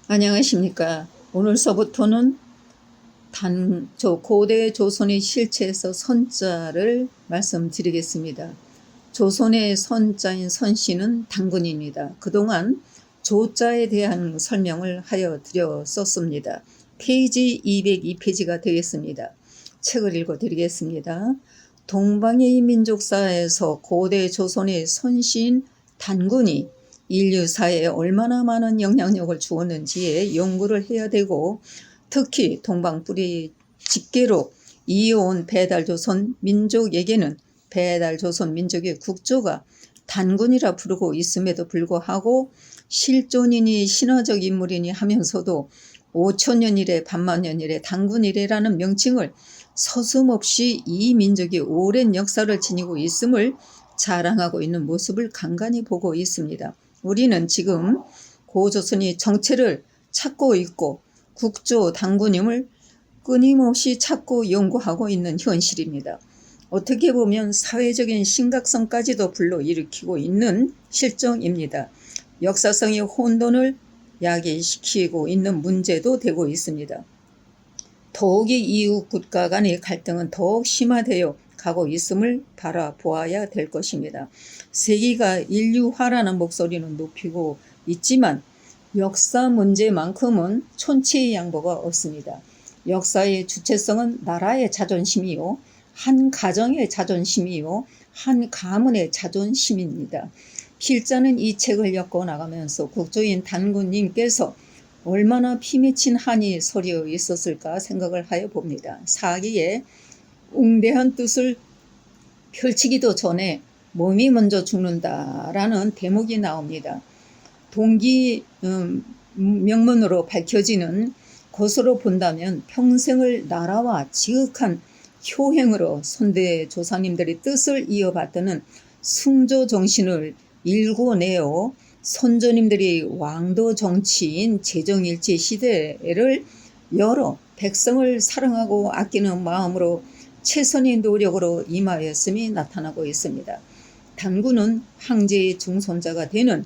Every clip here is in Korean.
안녕하십니까. 오늘서부터는 고대 조선의 실체에서 선자를 말씀드리겠습니다. 조선의 선자인 선씨는 단군입니다. 그동안 조자에 대한 설명을 하여 드렸었습니다. 페이지 202페이지가 되겠습니다. 책을 읽어드리겠습니다. 동방의 민족사에서 고대 조선의 선씨인 단군이 인류사에 얼마나 많은 영향력을 주었는지에 연구를 해야 되고, 특히 동방 뿌리 직계로 이어온 배달조선 민족에게는 배달조선 민족의 국조가 단군이라 부르고 있음에도 불구하고 실존이니 신화적 인물이니 하면서도 5천년 이래 반만년 이래 단군 이래라는 명칭을 서슴없이 이 민족이 오랜 역사를 지니고 있음을 자랑하고 있는 모습을 간간히 보고 있습니다. 우리는 지금 고조선이 정체를 찾고 있고 국조 단군임을 끊임없이 찾고 연구하고 있는 현실입니다. 어떻게 보면 사회적인 심각성까지도 불러일으키고 있는 실정입니다. 역사성의 혼돈을 야기시키고 있는 문제도 되고 있습니다. 더욱이 이웃 국가 간의 갈등은 더욱 심화되어 가고 있음을 바라보아야 될 것입니다. 세계가 인류화라는 목소리는 높이고 있지만 역사 문제만큼은 촌치의 양보가 없습니다. 역사의 주체성은 나라의 자존심이요, 한 가정의 자존심이요, 한 가문의 자존심입니다. 필자는 이 책을 엮어 나가면서 국조인 단군님께서 얼마나 피맺힌 한이 서려 있었을까 생각을 하여 봅니다. 사기에 웅대한 뜻을 펼치기도 전에 몸이 먼저 죽는다라는 대목이 나옵니다. 동기 명문으로 밝혀지는 것으로 본다면 평생을 나라와 지극한 효행으로 선대 조상님들의 뜻을 이어받드는 승조 정신을 일궈내어 선조님들이 왕도 정치인 재정일치 시대를 열어 백성을 사랑하고 아끼는 마음으로 최선의 노력으로 임하였음이 나타나고 있습니다. 단군은 황제의 증손자가 되는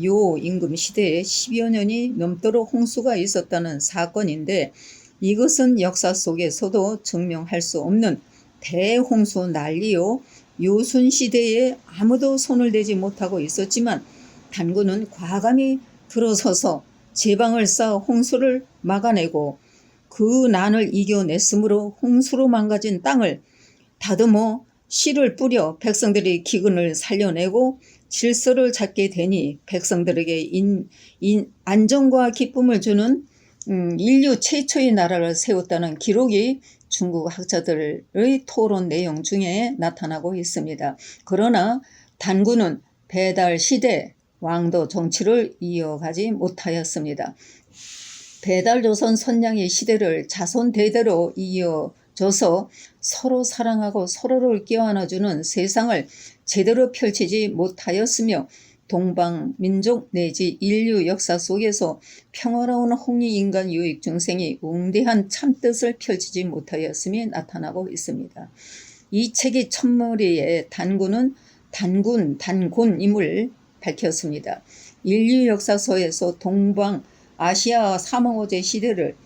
요 임금 시대에 10여 년이 넘도록 홍수가 있었다는 사건인데, 이것은 역사 속에서도 증명할 수 없는 대홍수 난리요, 요순 시대에 아무도 손을 대지 못하고 있었지만 단군은 과감히 들어서서 제방을 쌓아 홍수를 막아내고 그 난을 이겨냈으므로 홍수로 망가진 땅을 다듬어 씨를 뿌려 백성들의 기근을 살려내고 질서를 찾게 되니 백성들에게 안정과 기쁨을 주는 인류 최초의 나라를 세웠다는 기록이 중국 학자들의 토론 내용 중에 나타나고 있습니다. 그러나 단군은 배달 시대 왕도 정치를 이어가지 못하였습니다. 배달조선 선량의 시대를 자손 대대로 이어져서 서로 사랑하고 서로를 껴안아주는 세상을 제대로 펼치지 못하였으며, 동방민족 내지 인류 역사 속에서 평화로운 홍익인간 유익 중생이 웅대한 참뜻을 펼치지 못하였음이 나타나고 있습니다. 이 책의 첫머리에 단군은 단군임을 밝혔습니다. 인류 역사서에서 동방 아시아 사망오제 시대를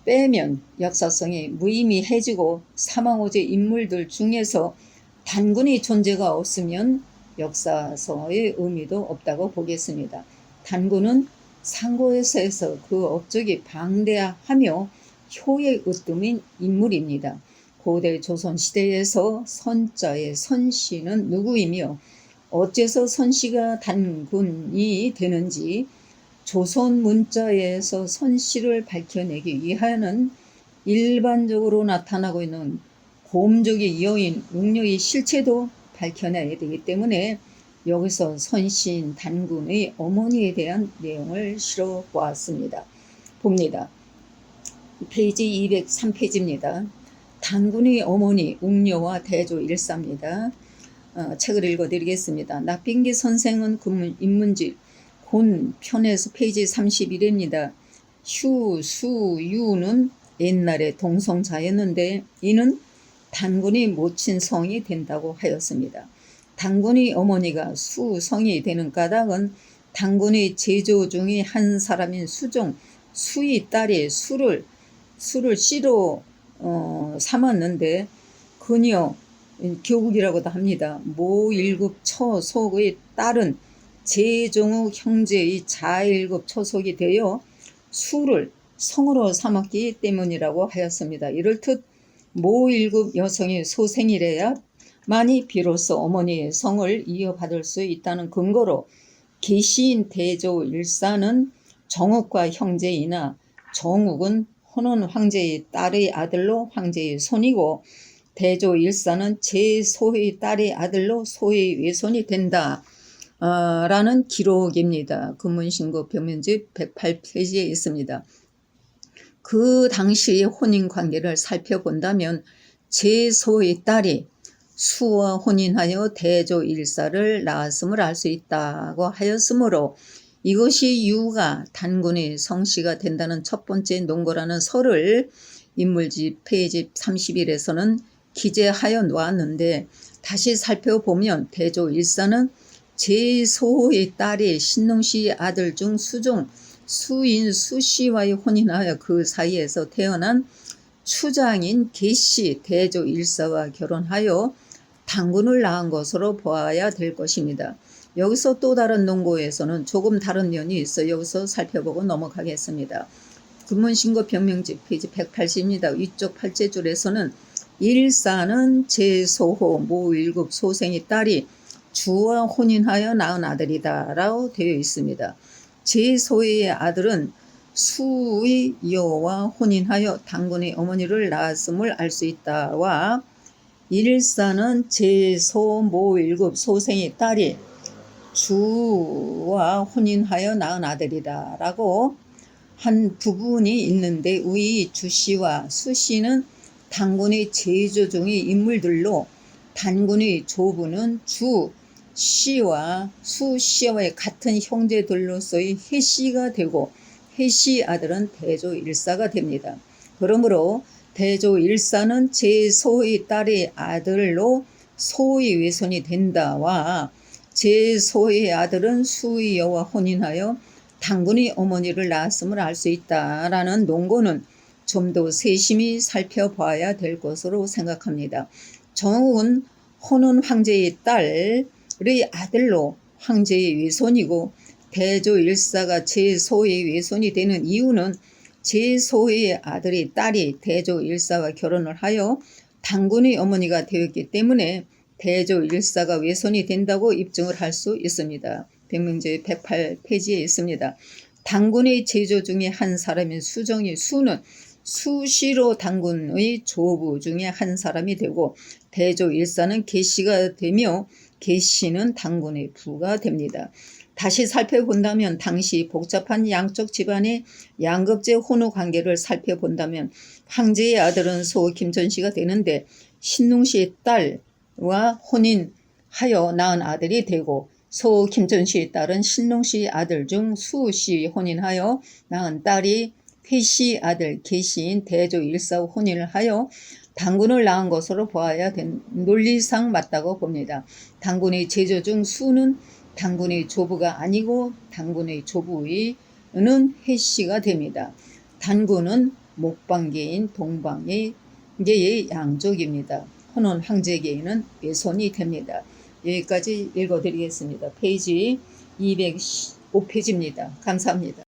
빼면 역사성이 무의미해지고 사망오제 인물들 중에서 단군의 존재가 없으면 역사서의 의미도 없다고 보겠습니다. 단군은 상고에서에서 그 업적이 방대하며 효의 으뜸인 인물입니다. 고대 조선시대에서 선자의 선씨는 누구이며 어째서 선씨가 단군이 되는지, 조선 문자에서 선씨를 밝혀내기 위하여는 일반적으로 나타나고 있는 고음적의 여인, 웅녀의 실체도 밝혀내야 되기 때문에 여기서 선씨인 단군의 어머니에 대한 내용을 실어 보았습니다. 봅니다. 페이지 203페이지입니다. 단군의 어머니 웅녀와 대조 일사입니다. 책을 읽어드리겠습니다. 낙빈기 선생은 인문집 곤 편에서 페이지 31입니다. 수유는 옛날에 동성자였는데 이는 단군의 모친 성이 된다고 하였습니다. 단군의 어머니가 수성이 되는 까닭은 단군의 제조 중의 한 사람인 수종 수의 딸이 수를 씨로 삼았는데 그녀 교국이라고도 합니다. 모 1급 처속의 딸은 제종욱 형제의 자 1급 처속이 되어 수를 성으로 삼았기 때문이라고 하였습니다. 이를듯 모 1급 여성의 소생이래야 만이 비로소 어머니의 성을 이어받을 수 있다는 근거로 계시인 대조 일사는 정욱과 형제이나 정욱은 혼혼 황제의 딸의 아들로 황제의 손이고 대조 일사는 제소의 딸의 아들로 소의 외손이 된다. 라는 기록입니다. 금문신고 병면집 108페이지에 있습니다. 그 당시의 혼인관계를 살펴본다면 제소의 딸이 수와 혼인하여 대조 일사를 낳았음을 알 수 있다고 하였으므로 이것이 유가 단군의 성씨가 된다는 첫 번째 논거라는 설을 인물집 페이지 31에서는 기재하여 놓았는데 다시 살펴보면 대조 일사는 제소의 딸이 신농씨 아들 중 수종 수인 수씨와의 혼인하여 그 사이에서 태어난 추장인 계씨 대조 일사와 결혼하여 단군을 낳은 것으로 보아야 될 것입니다. 여기서 또 다른 논고에서는 조금 다른 면이 있어 여기서 살펴보고 넘어가겠습니다. 금문신고 병명집 페이지 180입니다. 위쪽 팔째 줄에서는 일사는 제소호 모 1급 소생의 딸이 주와 혼인하여 낳은 아들이다 라고 되어 있습니다. 제소의 아들은 수의 여와 혼인하여 단군의 어머니를 낳았음을 알 수 있다와 일사는 제소 모 1급 소생의 딸이 주와 혼인하여 낳은 아들이다 라고 한 부분이 있는데 위 주씨와 수씨는 단군의 제조 중의 인물들로 단군의 조부는 주씨와 수씨와의 같은 형제들로서의 해씨가 되고 해씨 아들은 대조 일사가 됩니다. 그러므로 대조 일사는 제소의 딸의 아들로 소의 외손이 된다와 제소의 아들은 수의 여와 혼인하여 단군의 어머니를 낳았음을 알 수 있다라는 논거는 좀 더 세심히 살펴봐야 될 것으로 생각합니다. 정욱은 혼혼 황제의 딸의 아들로 황제의 외손이고 대조 일사가 제소의 외손이 되는 이유는 제소의 아들이 딸이 대조 일사와 결혼을 하여 단군의 어머니가 되었기 때문에 대조 일사가 외손이 된다고 입증을 할 수 있습니다. 백명제 108페이지에 있습니다. 단군의 제조 중에 한 사람인 수정의 수는 수시로 단군의 조부 중에 한 사람이 되고 대조 일사는 계씨가 되며 계씨는 단군의 부가 됩니다. 다시 살펴본다면 당시 복잡한 양쪽 집안의 양급제 혼후 관계를 살펴본다면 황제의 아들은 소 김전씨가 되는데 신농씨의 딸과 혼인하여 낳은 아들이 되고 소 김전씨의 딸은 신농씨의 아들 중 수씨 혼인하여 낳은 딸이 회씨 아들 계시인 대조 일사와 혼인을 하여 단군을 낳은 것으로 보아야 된 논리상 맞다고 봅니다. 단군의 제조 중 수는 단군의 조부가 아니고 단군의 조부는 해씨가 됩니다. 단군은 목방계인 동방의 양족입니다. 혼혼 황제계인은 외손이 됩니다. 여기까지 읽어드리겠습니다. 페이지 205페이지입니다. 감사합니다.